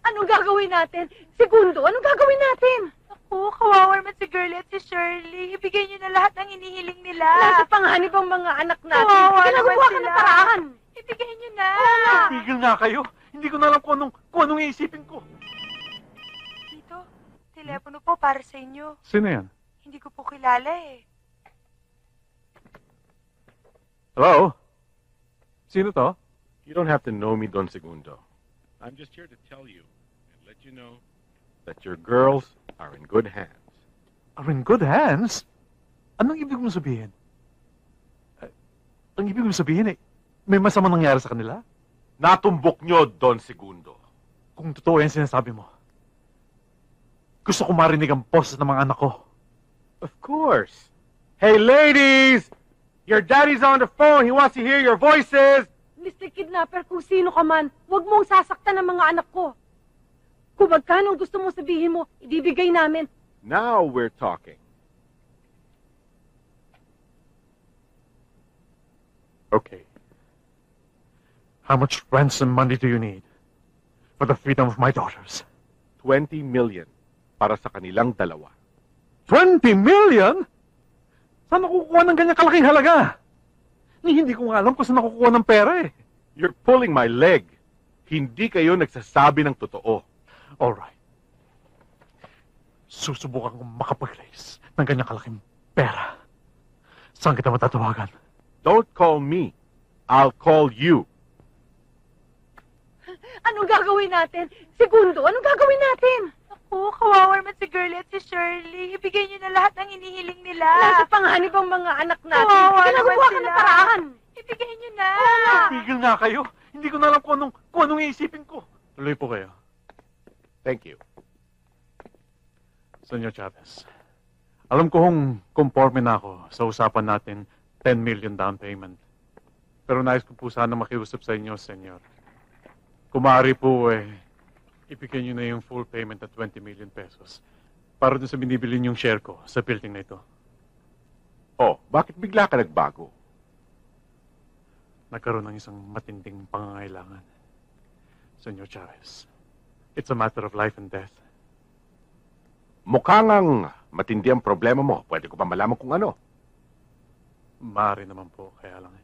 Anong gagawin natin? Segundo, anong gagawin natin? Ako, kawawa naman si Girlie at si Shirley. Ibigay niyo na lahat ng hinihiling nila. Nasa panganib ang mga anak natin. Kawawa naman Ginagawa ka sila. ng paraan. Ibigay niyo na. Tigil nga kayo. Hindi ko na alam kung anong iisipin ko. Tito, telepono po para sa inyo. Sino yan? Hindi ko po kilala eh. Hello? Sino to? You don't have to know me, Don Segundo. I'm just here to tell you and let you know that your girls are in good hands. Are in good hands? Anong ibig mo sabihin? Ang ibig mo sabihin may masama nangyari sa kanila? Natumbok nyo, Don Segundo. Kung totoo yan sinasabi mo, gusto ko marinig ang boses ng mga anak ko. Of course. Hey, ladies! Your daddy's on the phone. He wants to hear your voices. Mr. Kidnapper, kung sino ka man, huwag mong sasaktan ang mga anak ko. Kung magkano gusto mong sabihin mo, ibibigay namin. Now we're talking. Okay. How much ransom money do you need for the freedom of my daughters? 20 million para sa kanilang dalawa. 20 million? Saan nakukuha ng ganyang kalaking halaga? Hindi ko nga alam kung saan nakukuha ng pera eh. You're pulling my leg. Hindi kayo nagsasabi ng totoo. Alright. Susubukan kong makapag-raise ng ganyang kalaking pera. Saan kita matatawagan? Don't call me. I'll call you. Anong gagawin natin? Segundo, anong gagawin natin? Ako, kawawa naman si Girlie at si Shirley. Ibigay niyo na lahat ng hinihiling nila. Nasa panganib ang mga anak natin. Kawawa naman Ginagawa ka sila. ng paraan. Ibigay niyo na. Tigil nga kayo. Hindi ko na alam kung anong iisipin ko. Tuloy po kayo. Thank you. Senyor Chavez, alam ko hong conforme na ako sa usapan natin 10 million down payment. Pero nais ko po sana makiusap sa inyo, senyor. Kung maaari po ibigay nyo na yung full payment at 20 million pesos para dun sa binibili niyong share ko sa building na ito. Oh, bakit bigla ka nagbago? Nagkaroon ng isang matinding pangangailangan. Senyor Chavez, it's a matter of life and death. Mukha ngang matindi ang problema mo. Pwede ko pa malaman kung ano. Maaari naman po, kaya lang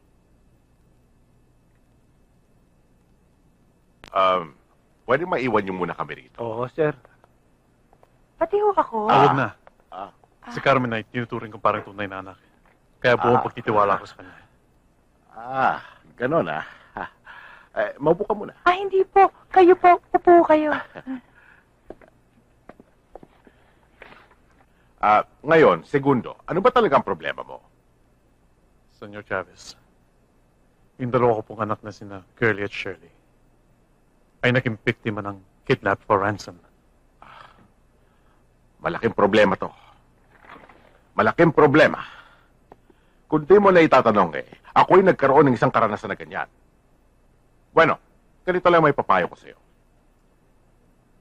Pwede maiwan niyo muna kami rito. Oo, sir. Pati ho ako. Huwag na. Ah. Si Carmen ay tinuturing ko parang tunay na anak. Kaya buong pagtitiwala ko sa kanya. Ganon ah. Maupo ka muna. Hindi po. Kayo po. Upo kayo. Ngayon, segundo, ano ba talaga ang problema mo? Senyor Chavez, yung dalawa ko pong anak na sina Girlie at Shirley ay naging biktima ng kidnap for ransom. Malaking problema to. Malaking problema. Kung di mo na itatanong ako'y nagkaroon ng isang karanasan na ganyan. Bueno, ganito lang may papayo ko sa'yo.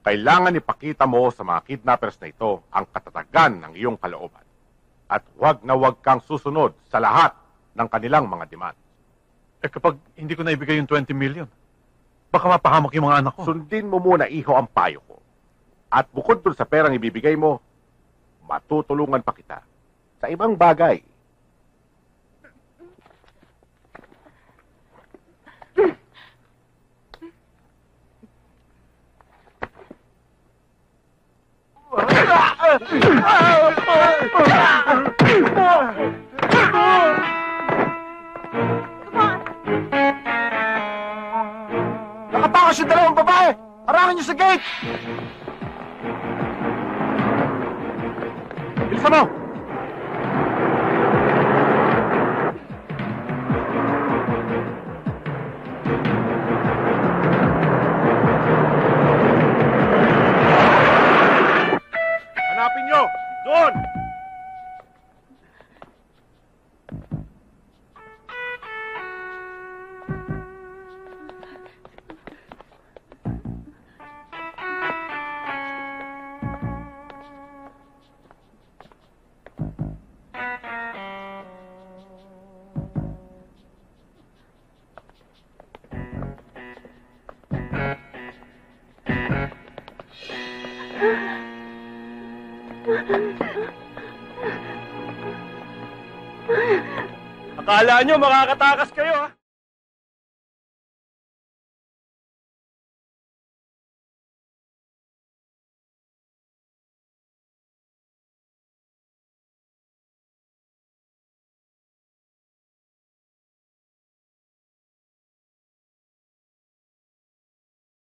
Kailangan ipakita mo sa mga kidnappers na ito ang katatagan ng iyong kalooban. At huwag na huwag kang susunod sa lahat ng kanilang mga demand. Kapag hindi ko naibigay yung 20 million, baka mapahamak yung mga anak ko. Sundin mo muna, iho, ang payo ko. At bukod dun sa perang ibibigay mo, matutulungan pa kita sa ibang bagay. Nakatakas yung dalawang babae! Harangin niyo sa gate! Bilisan mo! Hanapin nyo! Doon! Akala nyo makakatakas kayo, ha?